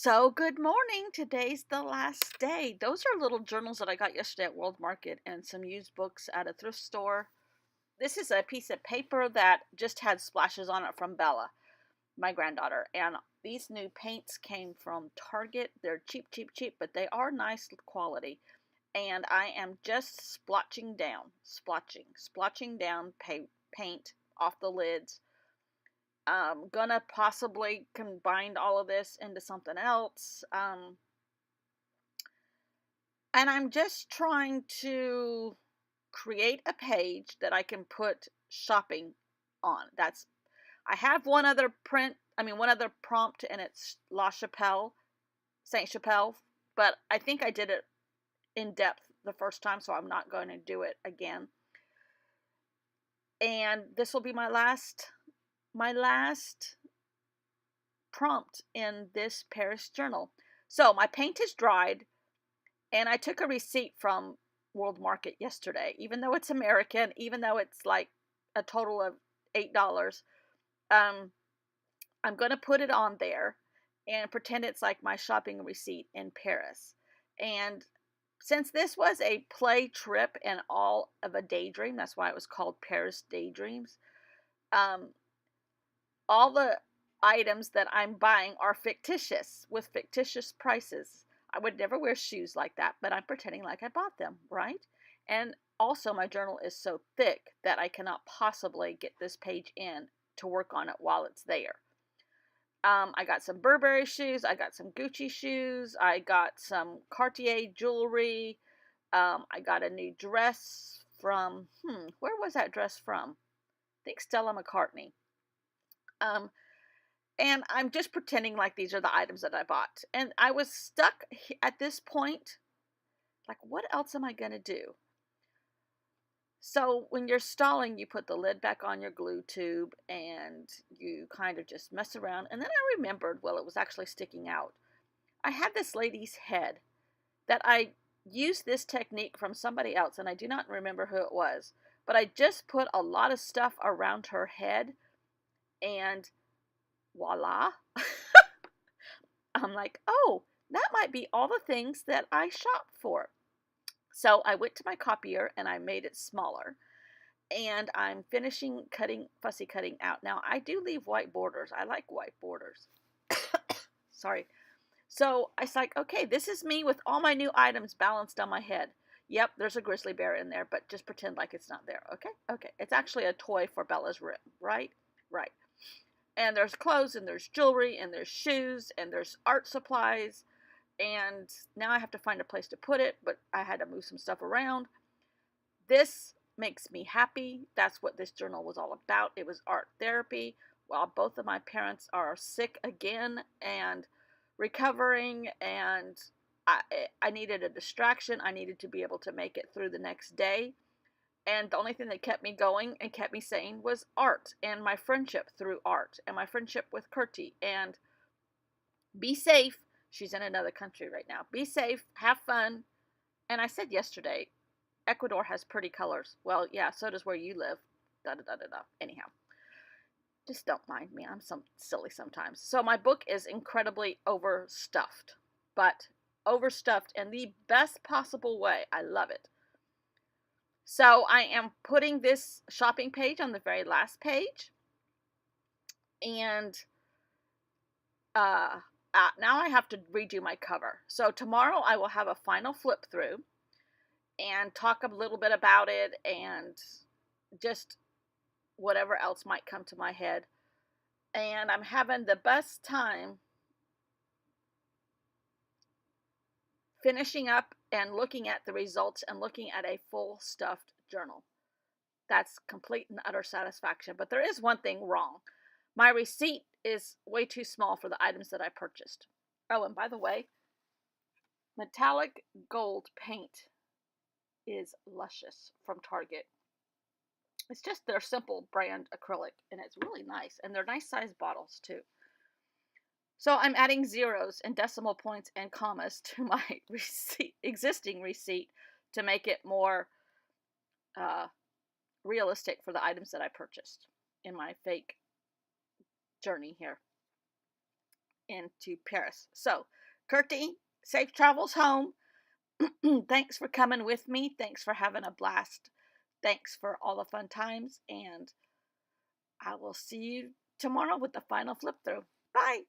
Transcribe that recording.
So, good morning. Today's the last day. Those are little journals that I got yesterday at World Market and some used books at a thrift store. This is a piece of paper that just had splashes on it from Bella, my granddaughter. And these new paints came from Target. They're cheap, cheap, cheap, but they are nice quality. And I am just splotching down paint off the lids. Gonna possibly combine all of this into something else. And I'm just trying to create a page that I can put shopping on. I have one other prompt, and it's Saint Chapelle, but I think I did it in depth the first time, so I'm not going to do it again. And this will be my last prompt in this Paris journal. So my paint is dried, and I took a receipt from World Market yesterday, even though it's American, even though it's like a total of $8. Um, I'm going to put it on there and pretend it's like my shopping receipt in Paris. And since this was a play trip and all of a daydream, that's why it was called Paris Daydreams. Um, all the items that I'm buying are fictitious with fictitious prices. I would never wear shoes like that, but I'm pretending like I bought them, right? And also, my journal is so thick that I cannot possibly get this page in to work on it while it's there. I got some Burberry shoes. I got some Gucci shoes. I got some Cartier jewelry. I got a new dress from, where was that dress from? I think Stella McCartney. Um, and I'm just pretending like these are the items that I bought. And I was stuck at this point, like, what else am I going to do? So when you're stalling, you put the lid back on your glue tube and you kind of just mess around. And then I remembered, well, it was actually sticking out. I had this lady's head that I used this technique from somebody else, and I do not remember who it was. But I just put a lot of stuff around her head, and voila. I'm like, oh, that might be all the things that I shop for. So I went to my copier and I made it smaller. And I'm finishing fussy cutting out. Now, I do leave white borders. I like white borders. Sorry. So I was like, okay, this is me with all my new items balanced on my head. Yep, there's a grizzly bear in there, but just pretend like it's not there. Okay? Okay. It's actually a toy for Bella's room, right? Right. And there's clothes, and there's jewelry, and there's shoes, and there's art supplies. And now I have to find a place to put it, but I had to move some stuff around. This makes me happy. That's what this journal was all about. It was art therapy. While both of my parents are sick again and recovering, and I needed a distraction. I needed to be able to make it through the next day. And the only thing that kept me going and kept me sane was art and my friendship through art and my friendship with Kurti. And be safe. She's in another country right now. Be safe. Have fun. And I said yesterday, Ecuador has pretty colors. Well, yeah, so does where you live. Da da da da da. Anyhow, just don't mind me. I'm some silly sometimes. So my book is incredibly overstuffed, but overstuffed in the best possible way. I love it. So I am putting this shopping page on the very last page, and now I have to redo my cover. So tomorrow I will have a final flip through and talk a little bit about it and just whatever else might come to my head. And I'm having the best time finishing up and looking at the results and looking at a full stuffed journal. That's complete and utter satisfaction. But there is one thing wrong. My receipt is way too small for the items that I purchased. Oh, and by the way, metallic gold paint is luscious from Target. It's just their simple brand acrylic, and it's really nice. And they're nice size bottles, too. So I'm adding zeros and decimal points and commas to my existing receipt to make it more realistic for the items that I purchased in my fake journey here. into Paris. So, Kurti, safe travels home. Thanks for coming with me. Thanks for having a blast. Thanks for all the fun times. And I will see you tomorrow with the final flip through. Bye.